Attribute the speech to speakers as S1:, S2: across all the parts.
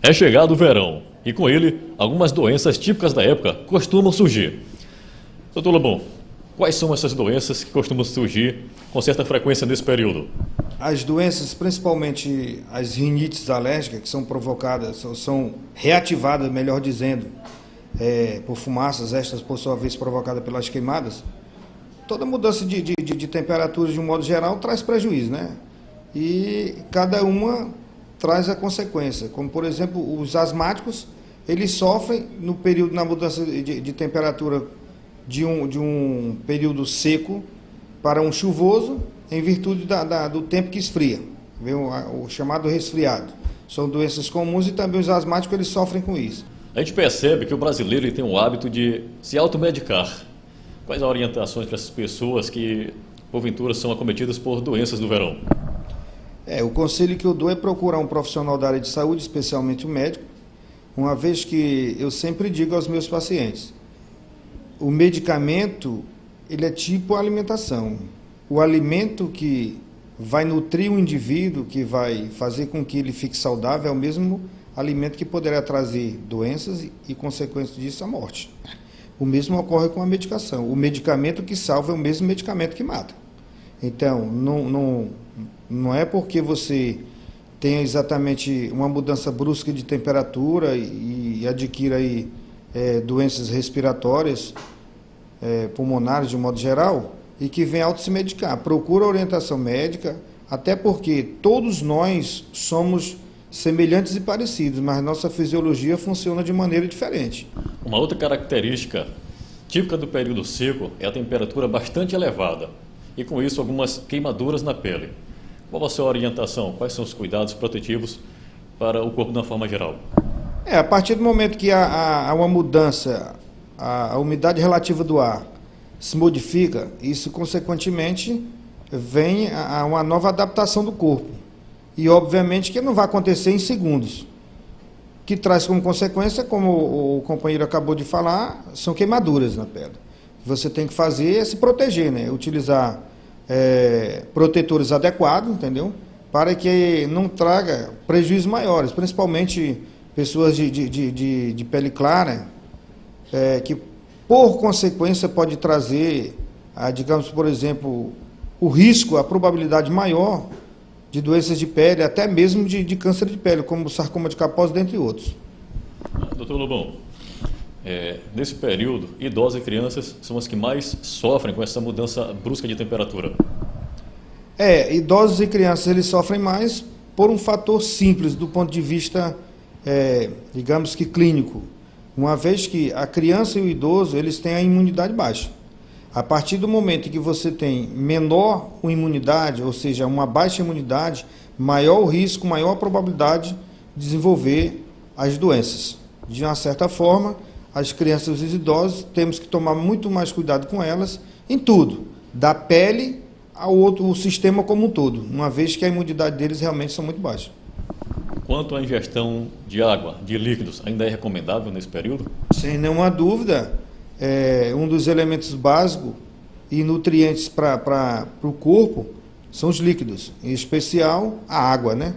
S1: É chegado o verão e com ele algumas doenças típicas da época costumam surgir. Doutor Lobão, quais são essas doenças que costumam surgir com certa frequência nesse período?
S2: As doenças, principalmente as rinites alérgicas, que são provocadas, ou são reativadas, melhor dizendo, por fumaças, estas por sua vez provocadas pelas queimadas, toda mudança de temperatura de um modo geral traz prejuízo, né? E cada uma traz a consequência, como por exemplo os asmáticos, eles sofrem no período, na mudança de temperatura de um período seco para um chuvoso, em virtude do tempo que esfria, o chamado resfriado. São doenças comuns e também os asmáticos eles sofrem com isso.
S1: A gente percebe que o brasileiro ele tem o hábito de se automedicar. Quais as orientações para essas pessoas que, porventura, são acometidas por doenças do verão?
S2: O conselho que eu dou é procurar um profissional da área de saúde, especialmente um médico, uma vez que eu sempre digo aos meus pacientes, o medicamento ele é tipo alimentação. O alimento que vai nutrir o indivíduo, que vai fazer com que ele fique saudável, é o mesmo alimento que poderá trazer doenças e consequências disso, a morte. O mesmo ocorre com a medicação. O medicamento que salva é o mesmo medicamento que mata. Então, não é porque você tenha exatamente uma mudança brusca de temperatura e adquira aí, doenças respiratórias, pulmonares de um modo geral, e que vem auto se medicar. Procura orientação médica, até porque todos nós somos semelhantes e parecidos, mas nossa fisiologia funciona de maneira diferente.
S1: Uma outra característica típica do período seco é a temperatura bastante elevada e com isso algumas queimaduras na pele. Qual a sua orientação? Quais são os cuidados protetivos para o corpo de uma forma geral?
S2: A partir do momento que há uma mudança, a umidade relativa do ar se modifica, isso consequentemente vem a uma nova adaptação do corpo. E obviamente que não vai acontecer em segundos. Que traz como consequência, como o companheiro acabou de falar, são queimaduras na pele. Você tem que fazer é se proteger, né? Utilizar protetores adequados, entendeu? Para que não traga prejuízos maiores, principalmente pessoas de pele clara, que por consequência pode trazer, digamos, por exemplo, o risco, a probabilidade maior de doenças de pele, até mesmo de câncer de pele, como o sarcoma de Kaposi, dentre outros.
S1: Doutor Lobão, nesse período, idosos e crianças são as que mais sofrem com essa mudança brusca de temperatura.
S2: Idosos e crianças eles sofrem mais por um fator simples do ponto de vista, digamos que clínico. Uma vez que a criança e o idoso eles têm a imunidade baixa. A partir do momento em que você tem menor imunidade, ou seja, uma baixa imunidade, maior o risco, maior a probabilidade de desenvolver as doenças. De uma certa forma, as crianças e os idosos temos que tomar muito mais cuidado com elas em tudo, da pele ao o sistema como um todo, uma vez que a imunidade deles realmente são muito baixa.
S1: Quanto à ingestão de água, de líquidos, ainda é recomendável nesse período?
S2: Sem nenhuma dúvida, um dos elementos básicos e nutrientes para o corpo são os líquidos, em especial a água, né?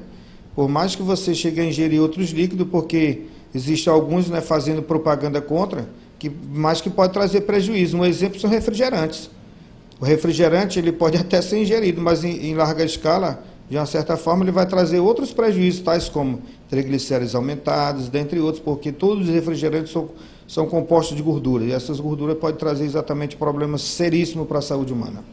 S2: Por mais que você chegue a ingerir outros líquidos, porque existem alguns, né, fazendo propaganda contra, mas que pode trazer prejuízo. Um exemplo são refrigerantes. O refrigerante ele pode até ser ingerido, mas em larga escala, de uma certa forma, ele vai trazer outros prejuízos, tais como triglicéridos aumentados, dentre outros, porque todos os refrigerantes são compostos de gordura, e essas gorduras podem trazer exatamente problemas seríssimos para a saúde humana.